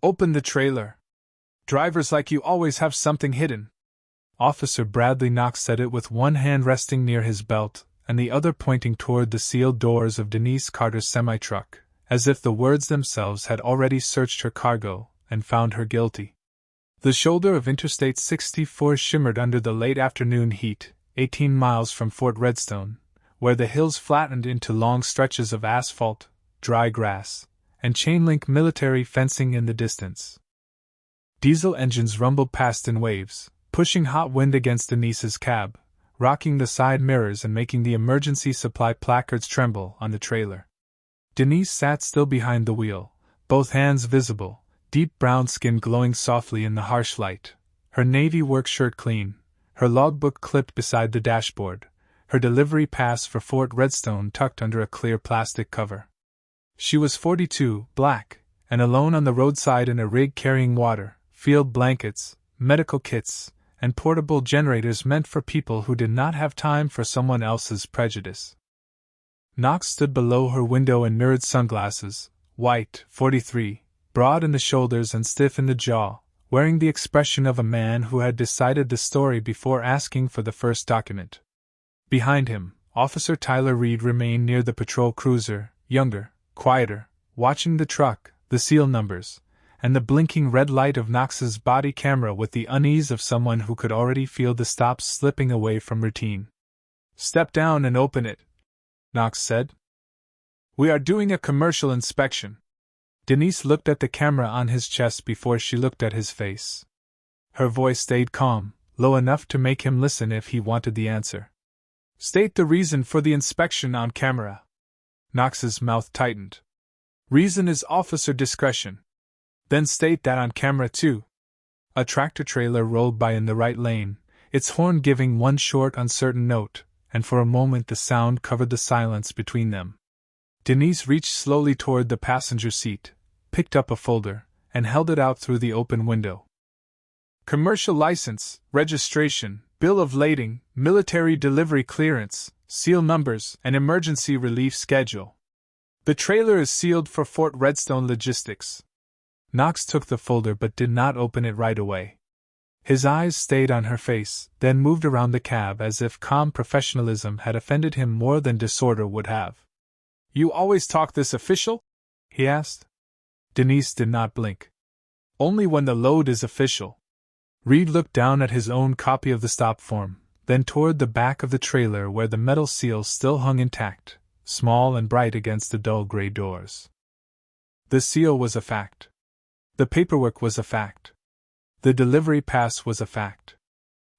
Open the trailer. Drivers like you always have something hidden. Officer Bradley Knox said it with one hand resting near his belt and the other pointing toward the sealed doors of Denise Carter's semi-truck, as if the words themselves had already searched her cargo and found her guilty. The shoulder of Interstate 64 shimmered under the late afternoon heat, 18 miles from Fort Redstone, where the hills flattened into long stretches of asphalt, dry grass, and chain-link military fencing in the distance. Diesel engines rumbled past in waves, pushing hot wind against Denise's cab, rocking the side mirrors and making the emergency supply placards tremble on the trailer. Denise sat still behind the wheel, both hands visible, deep brown skin glowing softly in the harsh light, her navy work shirt clean, her logbook clipped beside the dashboard, her delivery pass for Fort Redstone tucked under a clear plastic cover. She was 42, black, and alone on the roadside in a rig carrying water, field blankets, medical kits, and portable generators meant for people who did not have time for someone else's prejudice. Knox stood below her window in mirrored sunglasses, white, 43, broad in the shoulders and stiff in the jaw, wearing the expression of a man who had decided the story before asking for the first document. Behind him, Officer Tyler Reed remained near the patrol cruiser, younger, quieter, watching the truck, the seal numbers, and the blinking red light of Knox's body camera with the unease of someone who could already feel the stops slipping away from routine. "Step down and open it," Knox said. "We are doing a commercial inspection." Denise looked at the camera on his chest before she looked at his face. Her voice stayed calm, low enough to make him listen if he wanted the answer. "State the reason for the inspection on camera." Knox's mouth tightened. "Reason is officer discretion." "Then state that on camera too." A tractor-trailer rolled by in the right lane, its horn giving one short uncertain note, and for a moment the sound covered the silence between them. Denise reached slowly toward the passenger seat, picked up a folder, and held it out through the open window. "Commercial license, registration, bill of lading, military delivery clearance, seal numbers, and emergency relief schedule. The trailer is sealed for Fort Redstone logistics." Knox took the folder but did not open it right away. His eyes stayed on her face, then moved around the cab as if calm professionalism had offended him more than disorder would have. "You always talk this official?" he asked. Denise did not blink. "Only when the load is official." Reed looked down at his own copy of the stop form, then toward the back of the trailer where the metal seal still hung intact, small and bright against the dull gray doors. The seal was a fact. The paperwork was a fact. The delivery pass was a fact.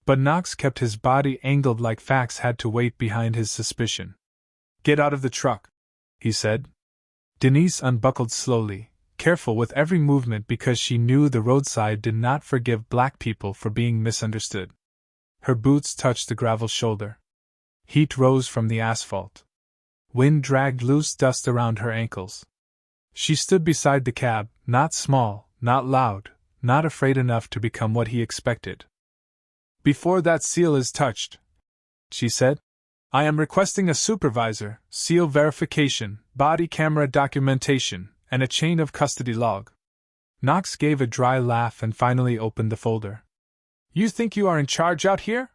But Knox kept his body angled like facts had to wait behind his suspicion. "Get out of the truck," he said. Denise unbuckled slowly, careful with every movement because she knew the roadside did not forgive black people for being misunderstood. Her boots touched the gravel shoulder. Heat rose from the asphalt. Wind dragged loose dust around her ankles. She stood beside the cab, not small, not loud, not afraid enough to become what he expected. "Before that seal is touched," she said, "I am requesting a supervisor, seal verification, body camera documentation, and a chain of custody log." Knox gave a dry laugh and finally opened the folder. "You think you are in charge out here?"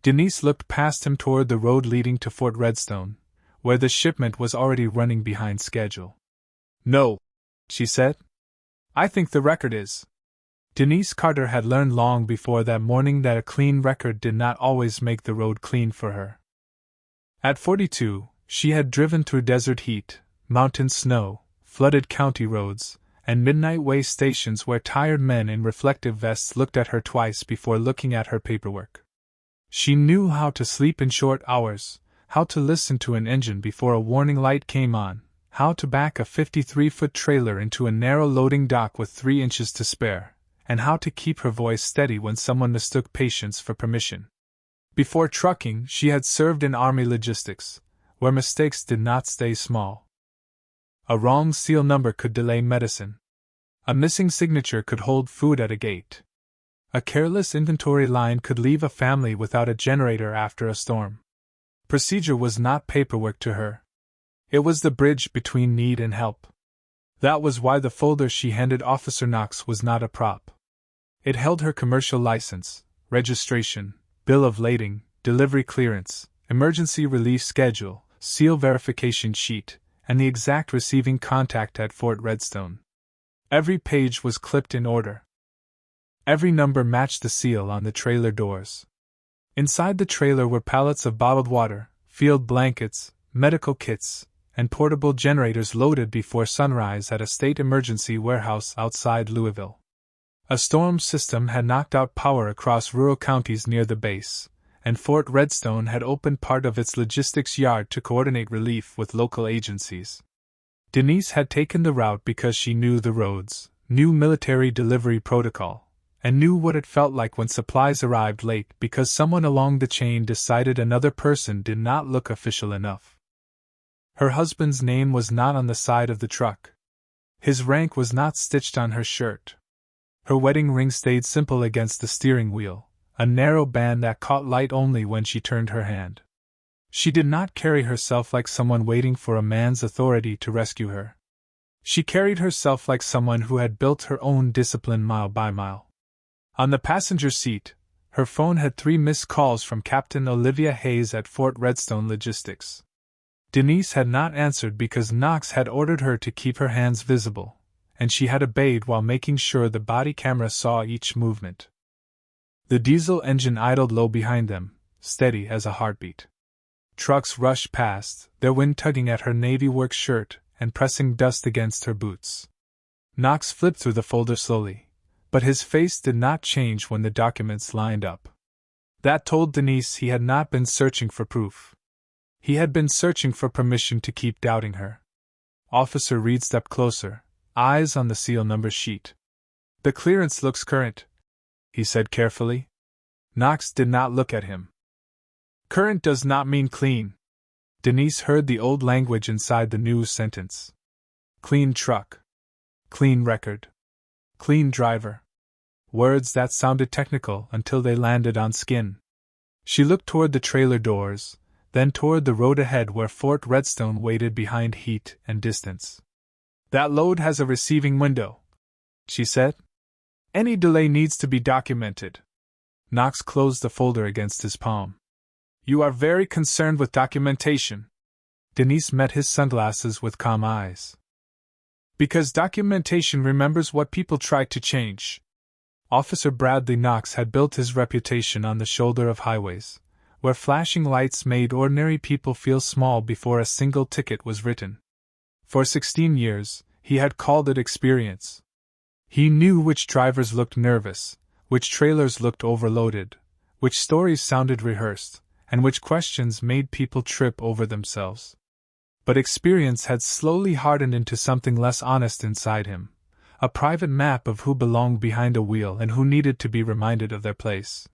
Denise looked past him toward the road leading to Fort Redstone, where the shipment was already running behind schedule. "No," she said. "I think the record is." Denise Carter had learned long before that morning that a clean record did not always make the road clean for her. At 42, she had driven through desert heat, mountain snow, flooded county roads, and midnight way stations where tired men in reflective vests looked at her twice before looking at her paperwork. She knew how to sleep in short hours, how to listen to an engine before a warning light came on, how to back a 53-foot trailer into a narrow loading dock with 3 inches to spare, and how to keep her voice steady when someone mistook patience for permission. Before trucking, she had served in Army logistics, where mistakes did not stay small. A wrong seal number could delay medicine. A missing signature could hold food at a gate. A careless inventory line could leave a family without a generator after a storm. Procedure was not paperwork to her. It was the bridge between need and help. That was why the folder she handed Officer Knox was not a prop. It held her commercial license, registration, bill of lading, delivery clearance, emergency relief schedule, seal verification sheet, and the exact receiving contact at Fort Redstone. Every page was clipped in order. Every number matched the seal on the trailer doors. Inside the trailer were pallets of bottled water, field blankets, medical kits, and portable generators loaded before sunrise at a state emergency warehouse outside Louisville. A storm system had knocked out power across rural counties near the base, and Fort Redstone had opened part of its logistics yard to coordinate relief with local agencies. Denise had taken the route because she knew the roads, knew military delivery protocol, and knew what it felt like when supplies arrived late because someone along the chain decided another person did not look official enough. Her husband's name was not on the side of the truck. His rank was not stitched on her shirt. Her wedding ring stayed simple against the steering wheel, a narrow band that caught light only when she turned her hand. She did not carry herself like someone waiting for a man's authority to rescue her. She carried herself like someone who had built her own discipline mile by mile. On the passenger seat, her phone had 3 missed calls from Captain Olivia Hayes at Fort Redstone Logistics. Denise had not answered because Knox had ordered her to keep her hands visible, and she had obeyed while making sure the body camera saw each movement. The diesel engine idled low behind them, steady as a heartbeat. Trucks rushed past, their wind tugging at her navy work shirt and pressing dust against her boots. Knox flipped through the folder slowly, but his face did not change when the documents lined up. That told Denise he had not been searching for proof. He had been searching for permission to keep doubting her. Officer Reed stepped closer, eyes on the seal number sheet. "The clearance looks current," he said carefully. Knox did not look at him. "Current does not mean clean." Denise heard the old language inside the new sentence. Clean truck. Clean record. Clean driver. Words that sounded technical until they landed on skin. She looked toward the trailer doors, then toward the road ahead where Fort Redstone waited behind heat and distance. "That load has a receiving window," she said. "Any delay needs to be documented." Knox closed the folder against his palm. "You are very concerned with documentation." Denise met his sunglasses with calm eyes. "Because documentation remembers what people try to change." Officer Bradley Knox had built his reputation on the shoulder of highways, where flashing lights made ordinary people feel small before a single ticket was written. For 16 years, he had called it experience. He knew which drivers looked nervous, which trailers looked overloaded, which stories sounded rehearsed, and which questions made people trip over themselves. But experience had slowly hardened into something less honest inside him, a private map of who belonged behind a wheel and who needed to be reminded of their place.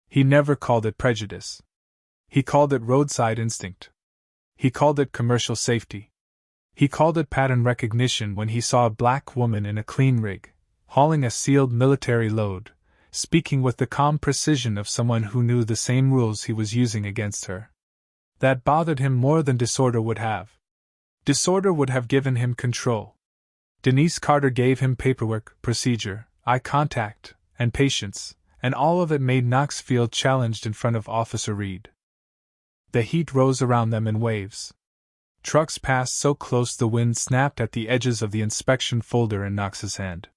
He never called it prejudice. He called it roadside instinct. He called it commercial safety. He called it pattern recognition when he saw a black woman in a clean rig, hauling a sealed military load, speaking with the calm precision of someone who knew the same rules he was using against her. That bothered him more than disorder would have. Disorder would have given him control. Denise Carter gave him paperwork, procedure, eye contact, and patience, and all of it made Knox feel challenged in front of Officer Reed. The heat rose around them in waves. Trucks passed so close the wind snapped at the edges of the inspection folder in Knox's hand.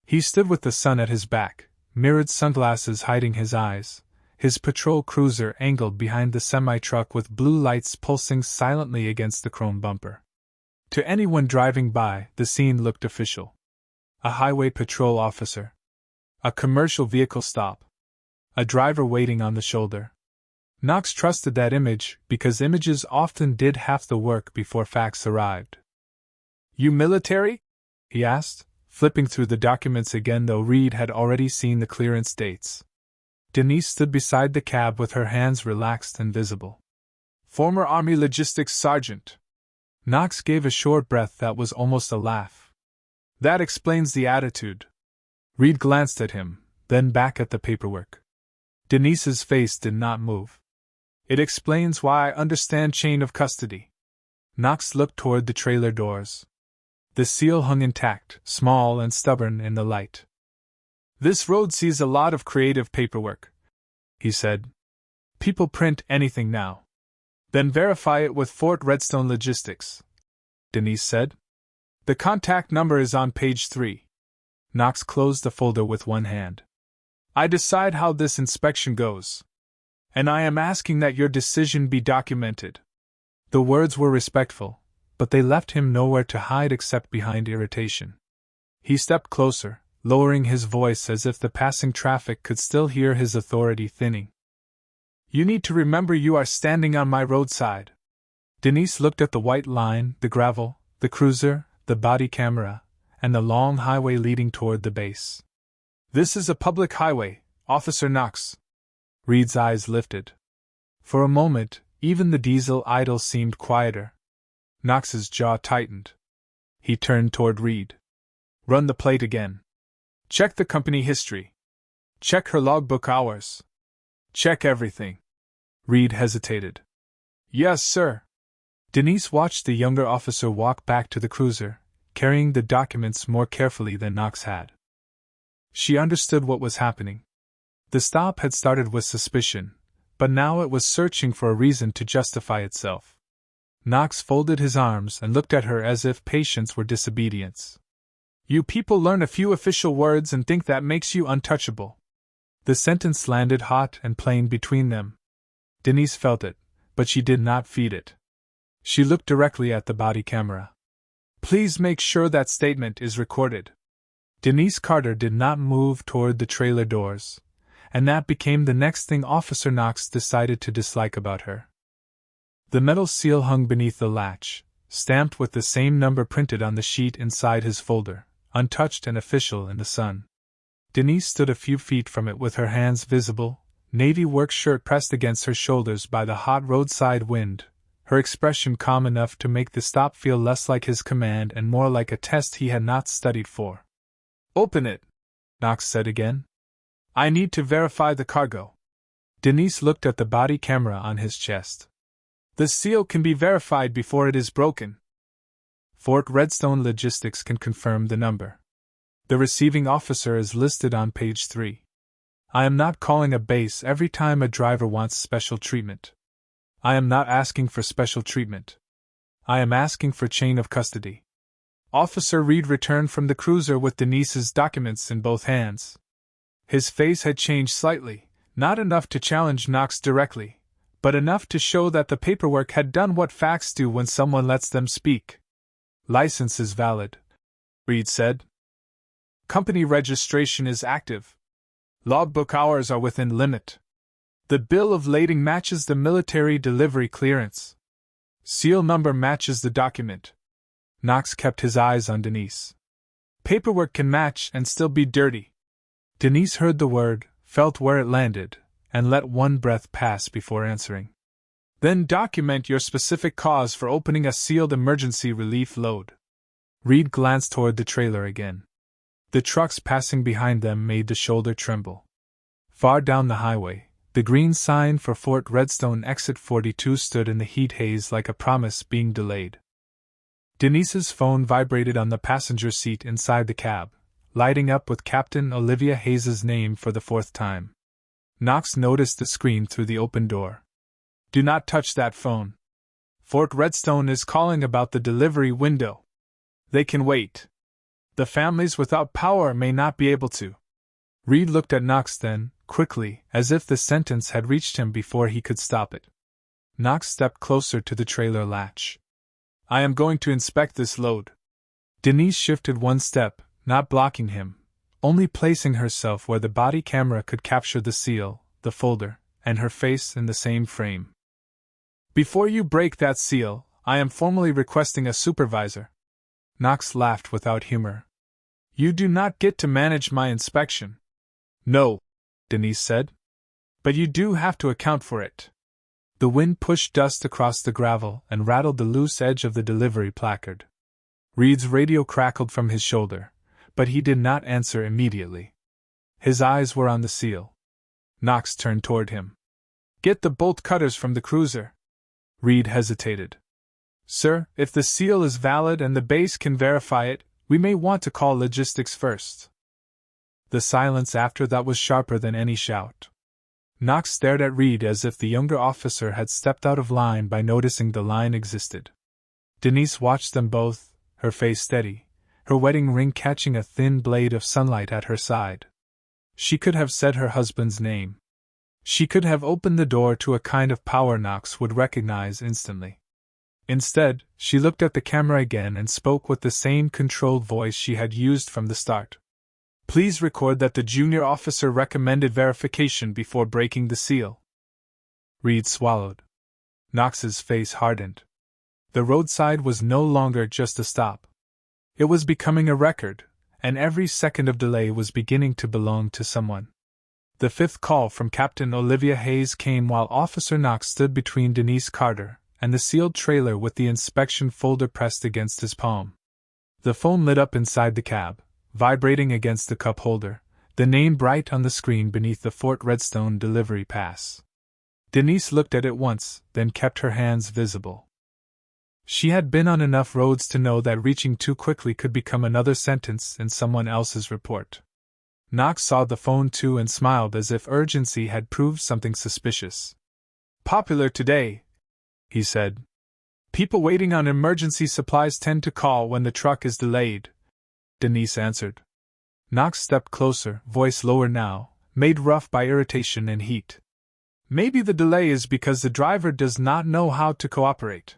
He stood with the sun at his back, mirrored sunglasses hiding his eyes, his patrol cruiser angled behind the semi-truck with blue lights pulsing silently against the chrome bumper. To anyone driving by, the scene looked official. A highway patrol officer. A commercial vehicle stop. A driver waiting on the shoulder. Knox trusted that image because images often did half the work before facts arrived. "You military?" he asked, flipping through the documents again though Reed had already seen the clearance dates. Denise stood beside the cab with her hands relaxed and visible. "Former Army Logistics Sergeant." Knox gave a short breath that was almost a laugh. "That explains the attitude." Reed glanced at him, then back at the paperwork. Denise's face did not move. "It explains why I understand chain of custody." Knox looked toward the trailer doors. The seal hung intact, small and stubborn in the light. "This road sees a lot of creative paperwork," he said. "People print anything now. Then verify it with Fort Redstone Logistics," Denise said. "The contact number is on page 3. Knox closed the folder with one hand. "I decide how this inspection goes. And I am asking that your decision be documented." The words were respectful, but they left him nowhere to hide except behind irritation. He stepped closer, lowering his voice as if the passing traffic could still hear his authority thinning. "You need to remember you are standing on my roadside." Denise looked at the white line, the gravel, the cruiser, the body camera, and the long highway leading toward the base. "This is a public highway, Officer Knox." Reed's eyes lifted. For a moment, even the diesel idle seemed quieter. Knox's jaw tightened. He turned toward Reed. "Run the plate again. Check the company history. Check her logbook hours. Check everything." Reed hesitated. "Yes, sir." Denise watched the younger officer walk back to the cruiser, carrying the documents more carefully than Knox had. She understood what was happening. The stop had started with suspicion, but now it was searching for a reason to justify itself. Knox folded his arms and looked at her as if patience were disobedience. "You people learn a few official words and think that makes you untouchable." The sentence landed hot and plain between them. Denise felt it, but she did not feed it. She looked directly at the body camera. "Please make sure that statement is recorded." Denise Carter did not move toward the trailer doors, and that became the next thing Officer Knox decided to dislike about her. The metal seal hung beneath the latch, stamped with the same number printed on the sheet inside his folder, untouched and official in the sun. Denise stood a few feet from it with her hands visible, navy work shirt pressed against her shoulders by the hot roadside wind, her expression calm enough to make the stop feel less like his command and more like a test he had not studied for. "Open it," Knox said again. "I need to verify the cargo." Denise looked at the body camera on his chest. "The seal can be verified before it is broken." Fort Redstone Logistics can confirm the number. The receiving officer is listed on page 3. I am not calling a base every time a driver wants special treatment. I am not asking for special treatment. I am asking for chain of custody. Officer Reed returned from the cruiser with Denise's documents in both hands. His face had changed slightly, not enough to challenge Knox directly, but enough to show that the paperwork had done what facts do when someone lets them speak. "License is valid," Reed said. "Company registration is active. Logbook hours are within limit. The bill of lading matches the military delivery clearance. Seal number matches the document." Knox kept his eyes on Denise. "Paperwork can match and still be dirty." Denise heard the word, felt where it landed, and let one breath pass before answering. "Then document your specific cause for opening a sealed emergency relief load." Reed glanced toward the trailer again. The trucks passing behind them made the shoulder tremble. Far down the highway, the green sign for Fort Redstone Exit 42 stood in the heat haze like a promise being delayed. Denise's phone vibrated on the passenger seat inside the cab, lighting up with Captain Olivia Hayes's name for the 4th time. Knox noticed the screen through the open door. "Do not touch that phone. Fort Redstone is calling about the delivery window. They can wait. The families without power may not be able to." Reed looked at Knox then, quickly, as if the sentence had reached him before he could stop it. Knox stepped closer to the trailer latch. "I am going to inspect this load." Denise shifted one step, not blocking him, only placing herself where the body camera could capture the seal, the folder, and her face in the same frame. "Before you break that seal, I am formally requesting a supervisor." Knox laughed without humor. "You do not get to manage my inspection." "No," Denise said. "But you do have to account for it." The wind pushed dust across the gravel and rattled the loose edge of the delivery placard. Reed's radio crackled from his shoulder, but he did not answer immediately. His eyes were on the seal. Knox turned toward him. "Get the bolt cutters from the cruiser." Reed hesitated. Sir, if the seal is valid and the base can verify it, we may want to call logistics first. The silence after that was sharper than any shout. Knox stared at Reed as if the younger officer had stepped out of line by noticing the line existed. Denise watched them both, her face steady, her wedding ring catching a thin blade of sunlight at her side. She could have said her husband's name. She could have opened the door to a kind of power Knox would recognize instantly. Instead, she looked at the camera again and spoke with the same controlled voice she had used from the start. Please record that the junior officer recommended verification before breaking the seal. Reed swallowed. Knox's face hardened. The roadside was no longer just a stop. It was becoming a record, and every second of delay was beginning to belong to someone. The fifth call from Captain Olivia Hayes came while Officer Knox stood between Denise Carter and the sealed trailer with the inspection folder pressed against his palm. The phone lit up inside the cab, vibrating against the cup holder, the name bright on the screen beneath the Fort Redstone delivery pass. Denise looked at it once, then kept her hands visible. She had been on enough roads to know that reaching too quickly could become another sentence in someone else's report. Knox saw the phone too and smiled as if urgency had proved something suspicious. Popular today, he said. People waiting on emergency supplies tend to call when the truck is delayed, Denise answered. Knox stepped closer, voice lower now, made rough by irritation and heat. Maybe the delay is because the driver does not know how to cooperate.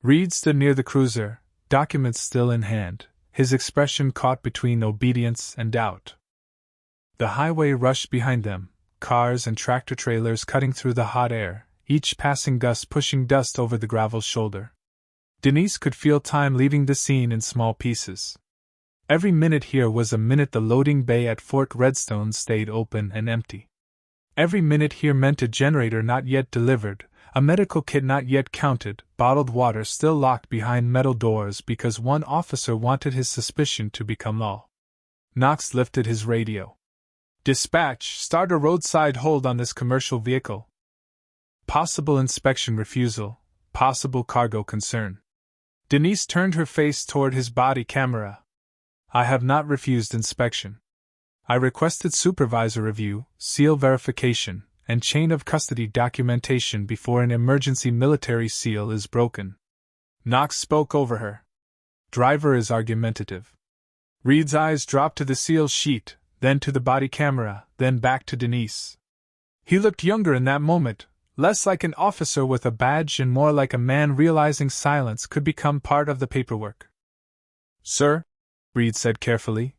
Reed stood near the cruiser, documents still in hand, his expression caught between obedience and doubt. The highway rushed behind them, cars and tractor-trailers cutting through the hot air, each passing gust pushing dust over the gravel's shoulder. Denise could feel time leaving the scene in small pieces. Every minute here was a minute the loading bay at Fort Redstone stayed open and empty. Every minute here meant a generator not yet delivered, a medical kit not yet counted, bottled water still locked behind metal doors because one officer wanted his suspicion to become law. Knox lifted his radio. Dispatch, start a roadside hold on this commercial vehicle. Possible inspection refusal, possible cargo concern. Denise turned her face toward his body camera. I have not refused inspection. I requested supervisor review, seal verification, and chain of custody documentation before an emergency military seal is broken. Knox spoke over her. Driver is argumentative. Reed's eyes dropped to the seal sheet, then to the body camera, then back to Denise. He looked younger in that moment, less like an officer with a badge and more like a man realizing silence could become part of the paperwork. Sir, Reed said carefully,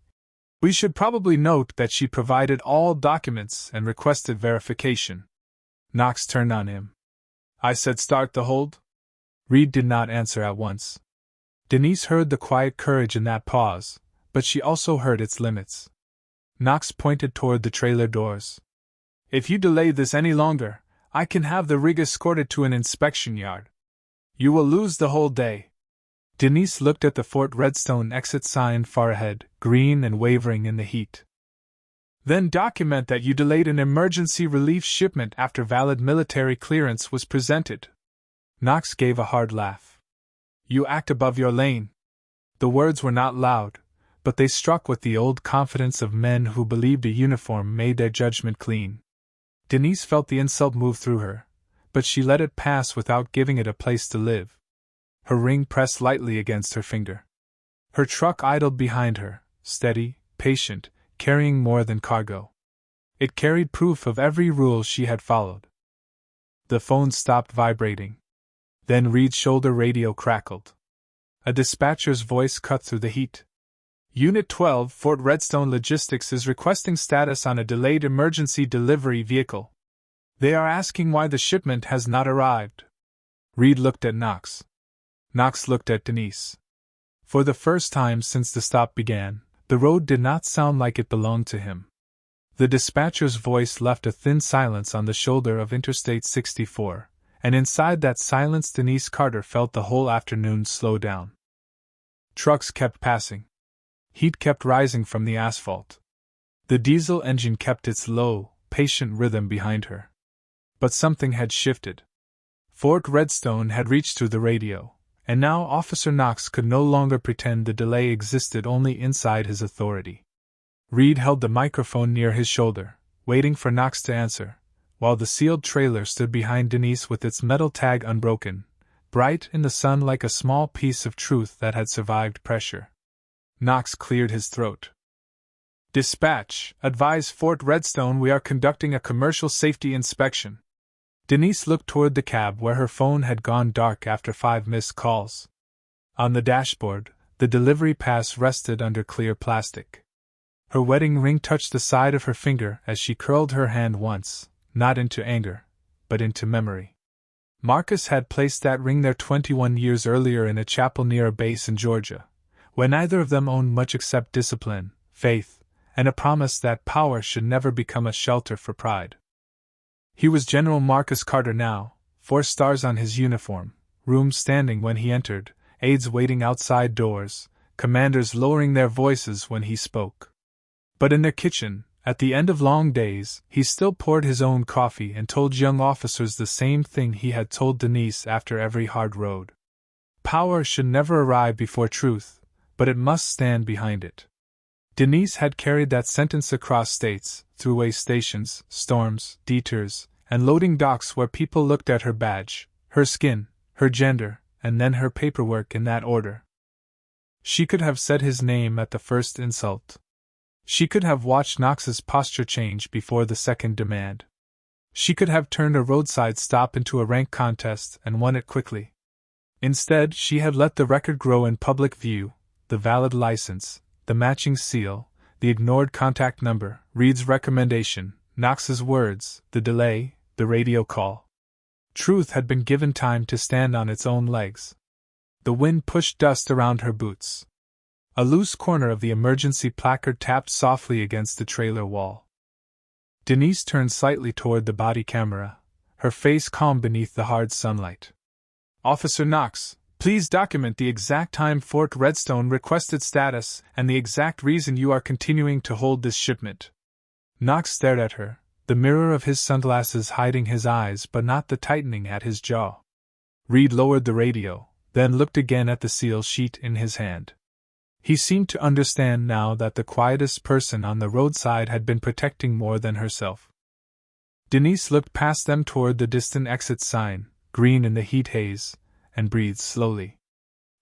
we should probably note that she provided all documents and requested verification. Knox turned on him. I said start the hold? Reed did not answer at once. Denise heard the quiet courage in that pause, but she also heard its limits. Knox pointed toward the trailer doors. If you delay this any longer, I can have the rig escorted to an inspection yard. You will lose the whole day. Denise looked at the Fort Redstone exit sign far ahead, green and wavering in the heat. Then document that you delayed an emergency relief shipment after valid military clearance was presented. Knox gave a hard laugh. You act above your lane. The words were not loud, but they struck with the old confidence of men who believed a uniform made their judgment clean. Denise felt the insult move through her, but she let it pass without giving it a place to live. Her ring pressed lightly against her finger. Her truck idled behind her, steady, patient, carrying more than cargo. It carried proof of every rule she had followed. The phone stopped vibrating. Then Reed's shoulder radio crackled. A dispatcher's voice cut through the heat. Unit 12, Fort Redstone Logistics is requesting status on a delayed emergency delivery vehicle. They are asking why the shipment has not arrived. Reed looked at Knox. Knox looked at Denise. For the first time since the stop began, the road did not sound like it belonged to him. The dispatcher's voice left a thin silence on the shoulder of Interstate 64, and inside that silence Denise Carter felt the whole afternoon slow down. Trucks kept passing. Heat kept rising from the asphalt. The diesel engine kept its low, patient rhythm behind her. But something had shifted. Fort Redstone had reached through the radio, And now Officer Knox could no longer pretend the delay existed only inside his authority. Reed held the microphone near his shoulder, waiting for Knox to answer, while the sealed trailer stood behind Denise with its metal tag unbroken, bright in the sun like a small piece of truth that had survived pressure. Knox cleared his throat. Dispatch, advise Fort Redstone we are conducting a commercial safety inspection. Denise looked toward the cab where her phone had gone dark after 5 missed calls. On the dashboard, the delivery pass rested under clear plastic. Her wedding ring touched the side of her finger as she curled her hand once, not into anger, but into memory. Marcus had placed that ring there 21 years earlier in a chapel near a base in Georgia, where neither of them owned much except discipline, faith, and a promise that power should never become a shelter for pride. He was General Marcus Carter now, 4 stars on his uniform, rooms standing when he entered, aides waiting outside doors, commanders lowering their voices when he spoke. But in their kitchen, at the end of long days, he still poured his own coffee and told young officers the same thing he had told Denise after every hard road. Power should never arrive before truth, but it must stand behind it. Denise had carried that sentence across states, throughway stations, storms, detours, and loading docks where people looked at her badge, her skin, her gender, and then her paperwork in that order. She could have said his name at the first insult. She could have watched Knox's posture change before the second demand. She could have turned a roadside stop into a rank contest and won it quickly. Instead, she had let the record grow in public view, the valid license, the matching seal, the ignored contact number, Reed's recommendation, Knox's words, the delay, the radio call. Truth had been given time to stand on its own legs. The wind pushed dust around her boots. A loose corner of the emergency placard tapped softly against the trailer wall. Denise turned slightly toward the body camera, her face calm beneath the hard sunlight. Officer Knox, please document the exact time Fort Redstone requested status and the exact reason you are continuing to hold this shipment. Knox stared at her, the mirror of his sunglasses hiding his eyes but not the tightening at his jaw. Reed lowered the radio, then looked again at the seal sheet in his hand. He seemed to understand now that the quietest person on the roadside had been protecting more than herself. Denise looked past them toward the distant exit sign, green in the heat haze, and breathed slowly.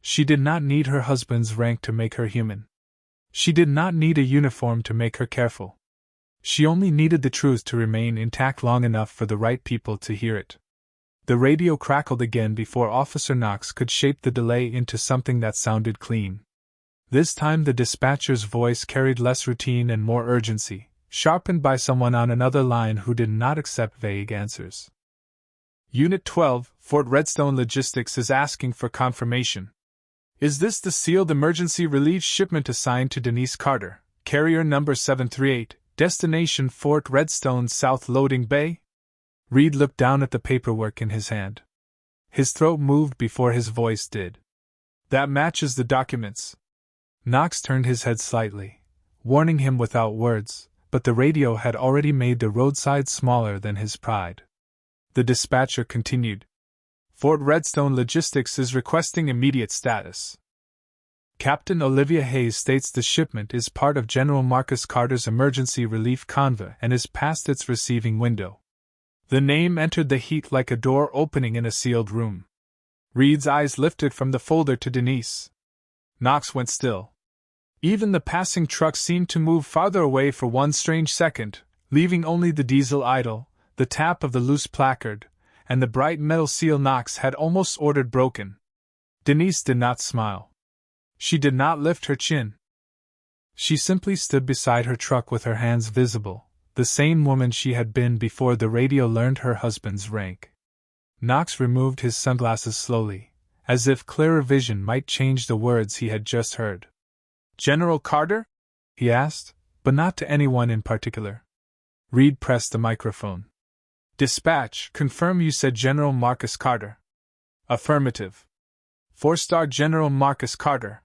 She did not need her husband's rank to make her human. She did not need a uniform to make her careful. She only needed the truth to remain intact long enough for the right people to hear it. The radio crackled again before Officer Knox could shape the delay into something that sounded clean. This time the dispatcher's voice carried less routine and more urgency, sharpened by someone on another line who did not accept vague answers. Unit 12, Fort Redstone Logistics is asking for confirmation. Is this the sealed emergency relief shipment assigned to Denise Carter, carrier number 738, destination Fort Redstone South Loading Bay? Reed looked down at the paperwork in his hand. His throat moved before his voice did. That matches the documents. Knox turned his head slightly, warning him without words, but the radio had already made the roadside smaller than his pride. The dispatcher continued. Fort Redstone Logistics is requesting immediate status. Captain Olivia Hayes states the shipment is part of General Marcus Carter's emergency relief convoy and is past its receiving window. The name entered the heat like a door opening in a sealed room. Reed's eyes lifted from the folder to Denise. Knox went still. Even the passing truck seemed to move farther away for one strange second, leaving only the diesel idle, the tap of the loose placard, and the bright metal seal Knox had almost ordered broken. Denise did not smile. She did not lift her chin. She simply stood beside her truck with her hands visible, the same woman she had been before the radio learned her husband's rank. Knox removed his sunglasses slowly, as if clearer vision might change the words he had just heard. General Carter? He asked, but not to anyone in particular. Reed pressed the microphone. Dispatch, confirm you said General Marcus Carter. Affirmative. 4-star General Marcus Carter.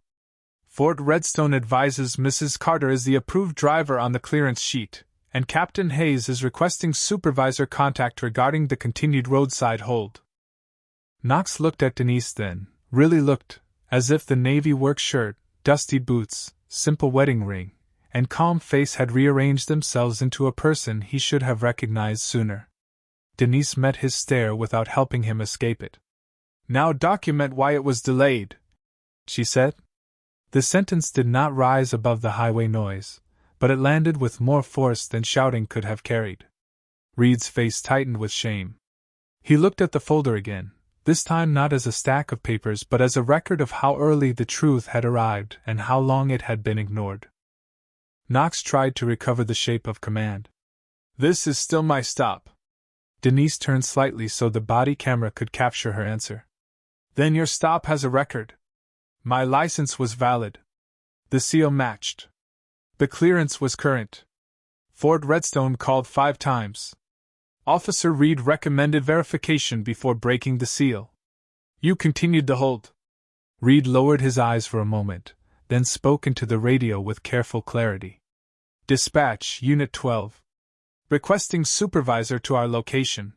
Fort Redstone advises Mrs. Carter is the approved driver on the clearance sheet, and Captain Hayes is requesting supervisor contact regarding the continued roadside hold. Knox looked at Denise then, really looked as if the navy work shirt, dusty boots, simple wedding ring, and calm face had rearranged themselves into a person he should have recognized sooner. Denise met his stare without helping him escape it. "Now document why it was delayed," she said. The sentence did not rise above the highway noise, but it landed with more force than shouting could have carried. Reed's face tightened with shame. He looked at the folder again, this time not as a stack of papers but as a record of how early the truth had arrived and how long it had been ignored. Knox tried to recover the shape of command. "This is still my stop." Denise turned slightly so the body camera could capture her answer. "Then your stop has a record." "My license was valid. The seal matched. The clearance was current. Fort Redstone called 5 times. Officer Reed recommended verification before breaking the seal. You continued the hold." Reed lowered his eyes for a moment, then spoke into the radio with careful clarity. "Dispatch, Unit 12. Requesting supervisor to our location.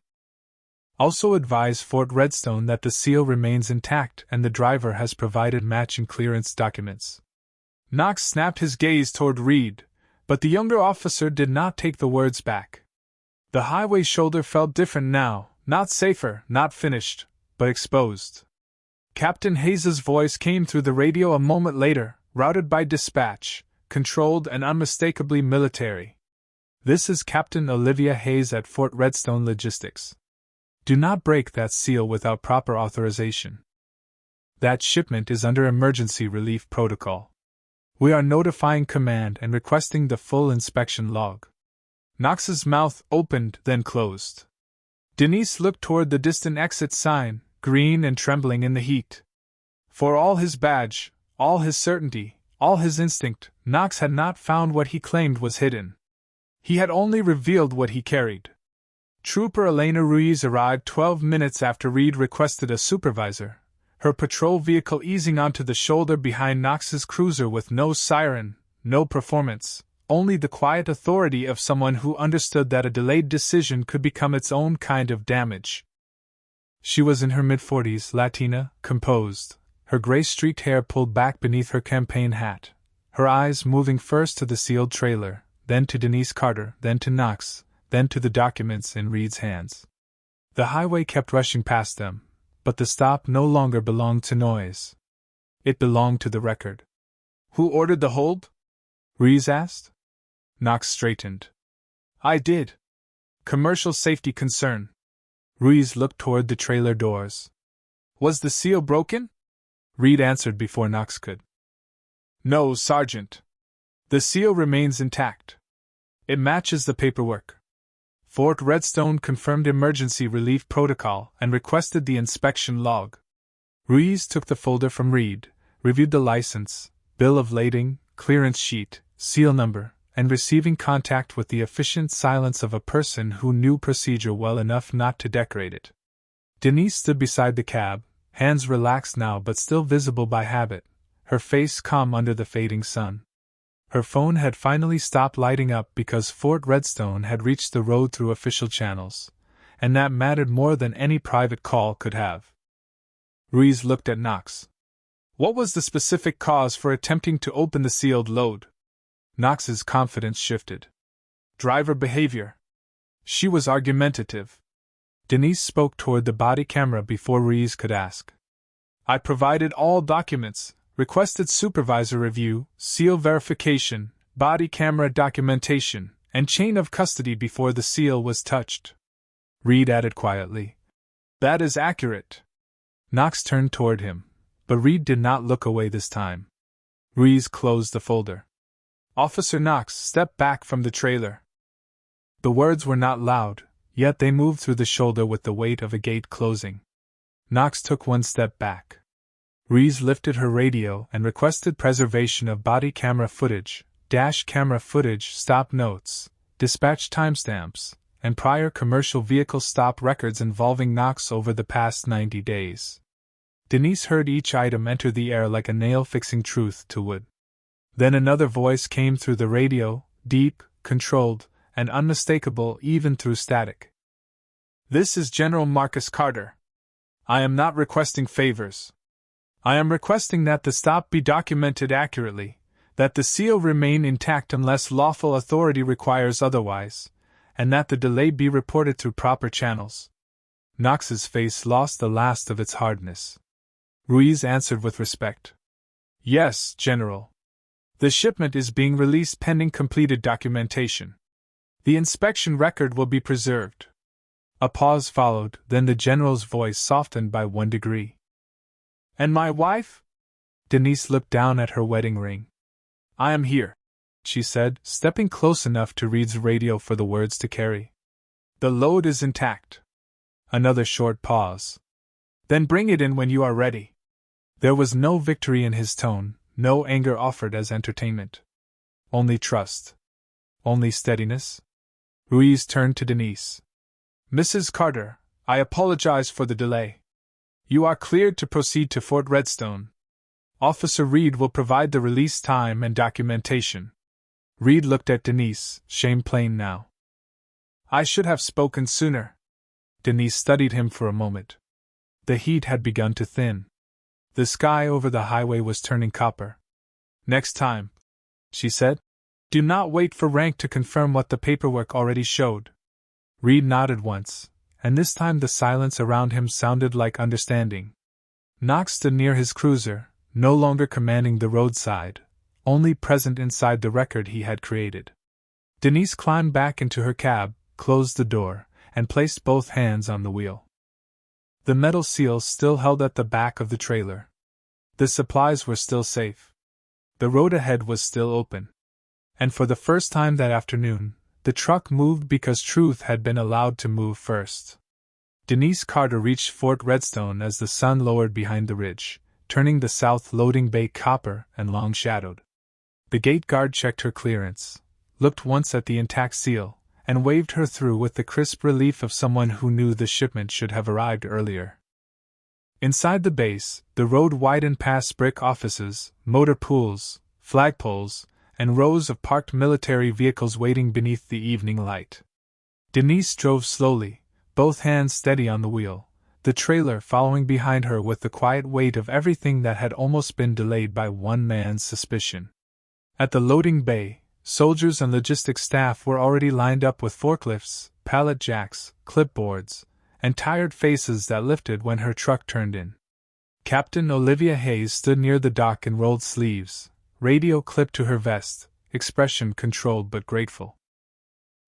Also advise Fort Redstone that the seal remains intact and the driver has provided matching clearance documents." Knox snapped his gaze toward Reed, but the younger officer did not take the words back. The highway shoulder felt different now, not safer, not finished, but exposed. Captain Hayes's voice came through the radio a moment later, routed by dispatch, controlled and unmistakably military. "This is Captain Olivia Hayes at Fort Redstone Logistics. Do not break that seal without proper authorization. That shipment is under emergency relief protocol. We are notifying command and requesting the full inspection log." Knox's mouth opened, then closed. Denise looked toward the distant exit sign, green and trembling in the heat. For all his badge, all his certainty, all his instinct, Knox had not found what he claimed was hidden. He had only revealed what he carried. Trooper Elena Ruiz arrived 12 minutes after Reed requested a supervisor, her patrol vehicle easing onto the shoulder behind Knox's cruiser with no siren, no performance, only the quiet authority of someone who understood that a delayed decision could become its own kind of damage. She was in her mid-40s, Latina, composed, her gray-streaked hair pulled back beneath her campaign hat, her eyes moving first to the sealed trailer, then to Denise Carter, then to Knox, then to the documents in Reed's hands. The highway kept rushing past them, but the stop no longer belonged to noise. It belonged to the record. "Who ordered the hold?" Reed asked. Knox straightened. "I did. Commercial safety concern." Reed looked toward the trailer doors. "Was the seal broken?" Reed answered before Knox could. "No, Sergeant. The seal remains intact. It matches the paperwork. Fort Redstone confirmed emergency relief protocol and requested the inspection log." Ruiz took the folder from Reed, reviewed the license, bill of lading, clearance sheet, seal number, and receiving contact with the efficient silence of a person who knew procedure well enough not to decorate it. Denise stood beside the cab, hands relaxed now but still visible by habit, her face calm under the fading sun. Her phone had finally stopped lighting up because Fort Redstone had reached the road through official channels, and that mattered more than any private call could have. Ruiz looked at Knox. "What was the specific cause for attempting to open the sealed load?" Knox's confidence shifted. "Driver behavior." She was argumentative. Denise spoke toward the body camera before Ruiz could ask. "I provided all documents, requested supervisor review, seal verification, body camera documentation, and chain of custody before the seal was touched." Reed added quietly, "That is accurate." Knox turned toward him, but Reed did not look away this time. Ruiz closed the folder. "Officer Knox, step back from the trailer." The words were not loud, yet they moved through the shoulder with the weight of a gate closing. Knox took one step back. Ruiz lifted her radio and requested preservation of body camera footage, dash camera footage, stop notes, dispatch timestamps, and prior commercial vehicle stop records involving Knox over the past 90 days. Denise heard each item enter the air like a nail fixing truth to wood. Then another voice came through the radio, deep, controlled, and unmistakable even through static. "This is General Marcus Carter. I am not requesting favors. I am requesting that the stop be documented accurately, that the seal remain intact unless lawful authority requires otherwise, and that the delay be reported through proper channels. Knox's face lost the last of its hardness. Ruiz answered with respect. Yes, General. The shipment is being released pending completed documentation. The inspection record will be preserved. A pause followed, then the General's voice softened by 1 degree. And my wife? Denise looked down at her wedding ring. I am here, she said, stepping close enough to Reed's radio for the words to carry. The load is intact. Another short pause. Then bring it in when you are ready. There was no victory in his tone, no anger offered as entertainment. Only trust. Only steadiness. Ruiz turned to Denise. Mrs. Carter, I apologize for the delay. You are cleared to proceed to Fort Redstone. Officer Reed will provide the release time and documentation. Reed looked at Denise, shame plain now. I should have spoken sooner. Denise studied him for a moment. The heat had begun to thin. The sky over the highway was turning copper. Next time, she said, do not wait for rank to confirm what the paperwork already showed. Reed nodded once, and this time the silence around him sounded like understanding. Knox stood near his cruiser, no longer commanding the roadside, only present inside the record he had created. Denise climbed back into her cab, closed the door, and placed both hands on the wheel. The metal seal still held at the back of the trailer. The supplies were still safe. The road ahead was still open. And for the first time that afternoon, the truck moved because truth had been allowed to move first. Denise Carter reached Fort Redstone as the sun lowered behind the ridge, turning the south loading bay copper and long-shadowed. The gate guard checked her clearance, looked once at the intact seal, and waved her through with the crisp relief of someone who knew the shipment should have arrived earlier. Inside the base, the road widened past brick offices, motor pools, flagpoles, and rows of parked military vehicles waiting beneath the evening light. Denise drove slowly, both hands steady on the wheel, the trailer following behind her with the quiet weight of everything that had almost been delayed by one man's suspicion. At the loading bay, soldiers and logistics staff were already lined up with forklifts, pallet jacks, clipboards, and tired faces that lifted when her truck turned in. Captain Olivia Hayes stood near the dock in rolled sleeves, radio clipped to her vest, expression controlled but grateful.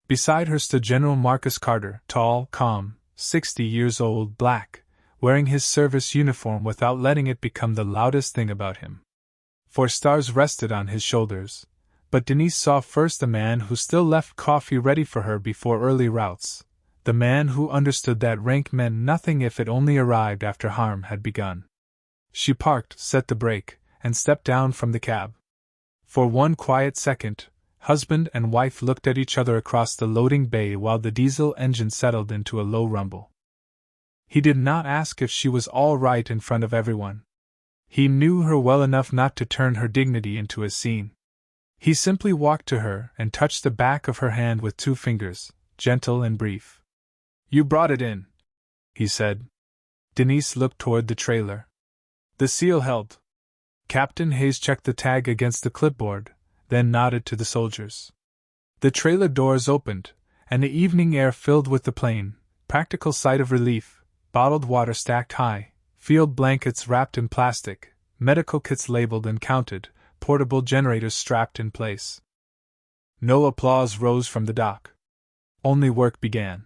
Beside her stood General Marcus Carter, tall, calm, 60 years old, black, wearing his service uniform without letting it become the loudest thing about him. 4 stars rested on his shoulders, but Denise saw first a man who still left coffee ready for her before early routes, the man who understood that rank meant nothing if it only arrived after harm had begun. She parked, set the brake, and stepped down from the cab. For one quiet second, husband and wife looked at each other across the loading bay while the diesel engine settled into a low rumble. He did not ask if she was all right in front of everyone. He knew her well enough not to turn her dignity into a scene. He simply walked to her and touched the back of her hand with 2 fingers, gentle and brief. You brought it in, he said. Denise looked toward the trailer. The seal held. Captain Hayes checked the tag against the clipboard, then nodded to the soldiers. The trailer doors opened, and the evening air filled with the plain, practical sight of relief, bottled water stacked high, field blankets wrapped in plastic, medical kits labeled and counted, portable generators strapped in place. No applause rose from the dock. Only work began.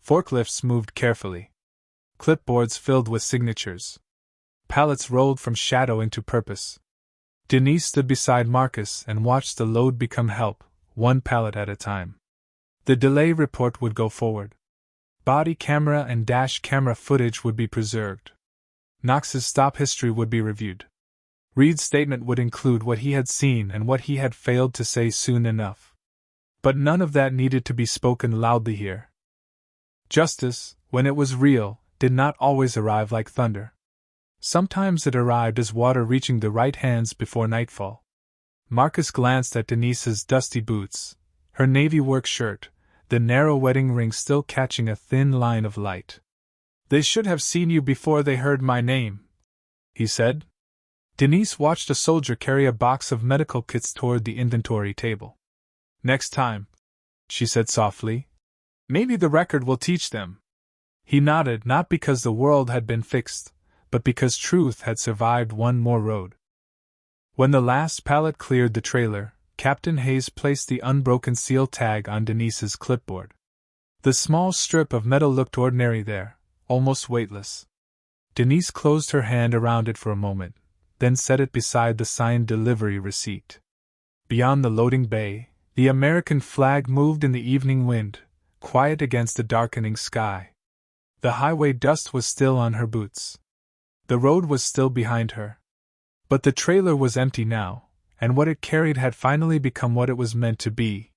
Forklifts moved carefully. Clipboards filled with signatures. Pallets rolled from shadow into purpose. Denise stood beside Marcus and watched the load become help, one pallet at a time. The delay report would go forward. Body camera and dash camera footage would be preserved. Knox's stop history would be reviewed. Reed's statement would include what he had seen and what he had failed to say soon enough. But none of that needed to be spoken loudly here. Justice, when it was real, did not always arrive like thunder. Sometimes it arrived as water reaching the right hands before nightfall. Marcus glanced at Denise's dusty boots, her navy work shirt, the narrow wedding ring still catching a thin line of light. They should have seen you before they heard my name, he said. Denise watched a soldier carry a box of medical kits toward the inventory table. "Next time," she said softly, "maybe the record will teach them." He nodded, not because the world had been fixed, but because truth had survived one more road. When the last pallet cleared the trailer, Captain Hayes placed the unbroken seal tag on Denise's clipboard. The small strip of metal looked ordinary there, almost weightless. Denise closed her hand around it for a moment, then set it beside the signed delivery receipt. Beyond the loading bay, the American flag moved in the evening wind, quiet against the darkening sky. The highway dust was still on her boots. The road was still behind her. But the trailer was empty now, and what it carried had finally become what it was meant to be,